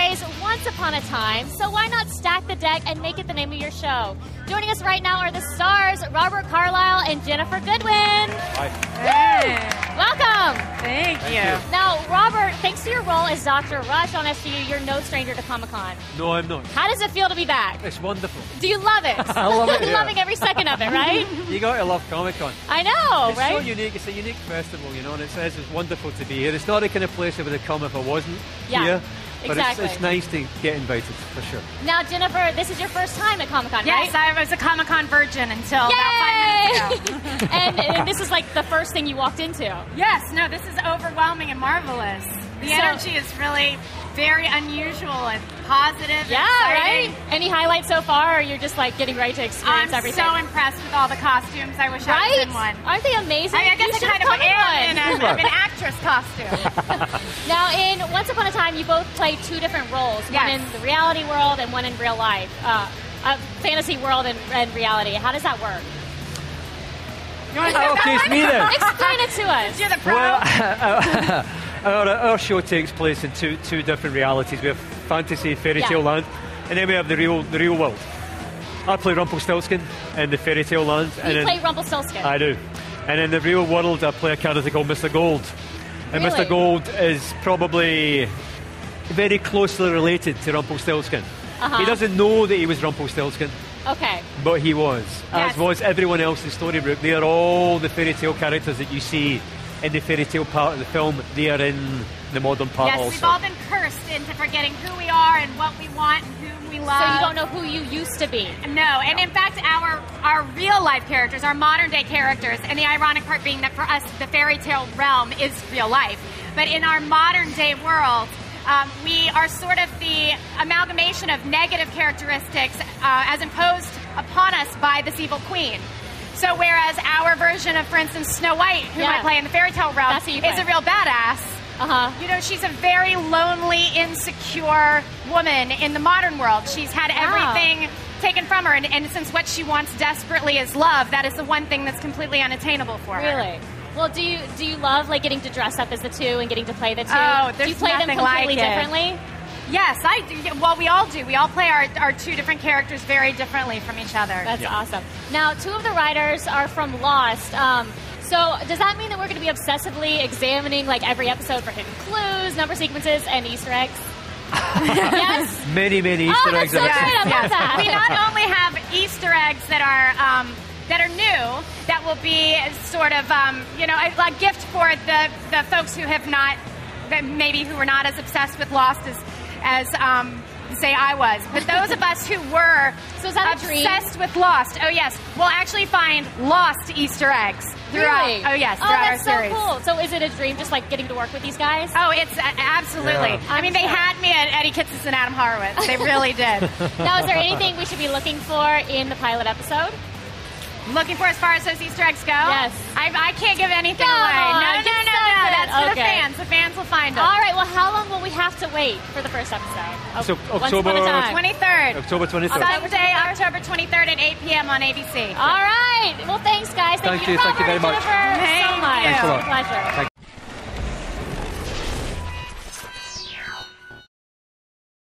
phrase, once upon a time, so why not stack the deck and make it the name of your show? Joining us right now are the stars, Robert Carlyle and Ginnifer Goodwin. Hi. Hey. Welcome. Thank you. Now, Robert, thanks to your role as Dr. Rush on SVU, you're no stranger to Comic-Con. No, I'm not. How does it feel to be back? It's wonderful. Do you love it? I love it, yeah. Loving every second of it, right? You got to love Comic-Con. I know, it's right? It's so unique. It's a unique festival, you know, and it's wonderful to be here. It's not the kind of place I would have come if I wasn't here. But exactly. It's nice to get invited, for sure. Now, Ginnifer, this is your first time at Comic-Con, right? Yes, I was a Comic-Con virgin until about 5 minutes ago. and this is like the first thing you walked into. Yes, no, this is overwhelming and marvelous. The energy is really very unusual and positive. Yeah, and exciting. right? Any highlights so far, or you're just like getting ready to experience everything? I'm so impressed with all the costumes. I wish I was in one. Aren't they amazing? I guess I kind of am in an actress costume. Now, in Once Upon a Time, you both played two different roles. Yes. One in the reality world and one in real life. A fantasy world and reality. How does that work? You want to okay, it's me then. Explain it to us. You're the pro. Well, our show takes place in two different realities. We have fantasy, fairy tale land, and then we have the real world. I play Rumpelstiltskin in the fairy tale land. You play Rumpelstiltskin? I do. And in the real world, I play a character called Mr. Gold. And Really? Mr. Gold is probably very closely related to Rumpelstiltskin. He doesn't know that he was Rumpelstiltskin. Okay. But he was. Yes. As was everyone else in Storybrooke. They are all the fairy tale characters that you see in the fairy tale part of the film. They are in the modern part also. Yes, we've all been cursed into forgetting who we are and what we want and whom we love. So you don't know who you used to be? No, and in fact, our real life characters, our modern day characters, and the ironic part being that for us, the fairy tale realm is real life. But in our modern day world, we are sort of the amalgamation of negative characteristics as imposed upon us by this evil queen. So whereas our version of, for instance, Snow White, who I play in the fairy tale realm, is a real badass. You know, she's a very lonely, insecure woman in the modern world. She's had everything taken from her, and since what she wants desperately is love, that is the one thing that's completely unattainable for her. Really? Well, do you love like getting to dress up as the two and getting to play the two? Oh, there's do you play them nothing completely like it. differently? Yes, I do. Well, we all do. We all play our two different characters very differently from each other. That's awesome. Now, two of the writers are from Lost. So does that mean that we're going to be obsessively examining like every episode for hidden clues, number sequences, and Easter eggs? Yes? Many Easter eggs. That's so great. I love that. We not only have Easter eggs that are new, that will be sort of a gift for the folks who have not, maybe who were not as obsessed with Lost as say I was. But those of us who were obsessed with Lost, oh yes, will actually find Lost Easter eggs throughout. Really? Oh yes, Oh, throughout that's our series. so cool. So is it a dream just like getting to work with these guys? Oh, it's absolutely. Yeah. I mean, they had me at Eddie Kitsis and Adam Horowitz. They really did. Now, is there anything we should be looking for in the pilot episode? Looking for as far as those Easter eggs go? Yes. I can't give anything Come away. on, No. give That's for the Okay. fans. The fans will find them. All right. Well, how long will we have to wait for the first episode? So, Once Upon a Time. 23rd. October 23rd. Sunday, October 23rd at 8 p.m. on ABC. All right. Well, thanks, guys. Thank you, you. Robert Thank you very and much. Ginnifer, so Thank much. you. It's Thanks a been lot. a pleasure. Thank you.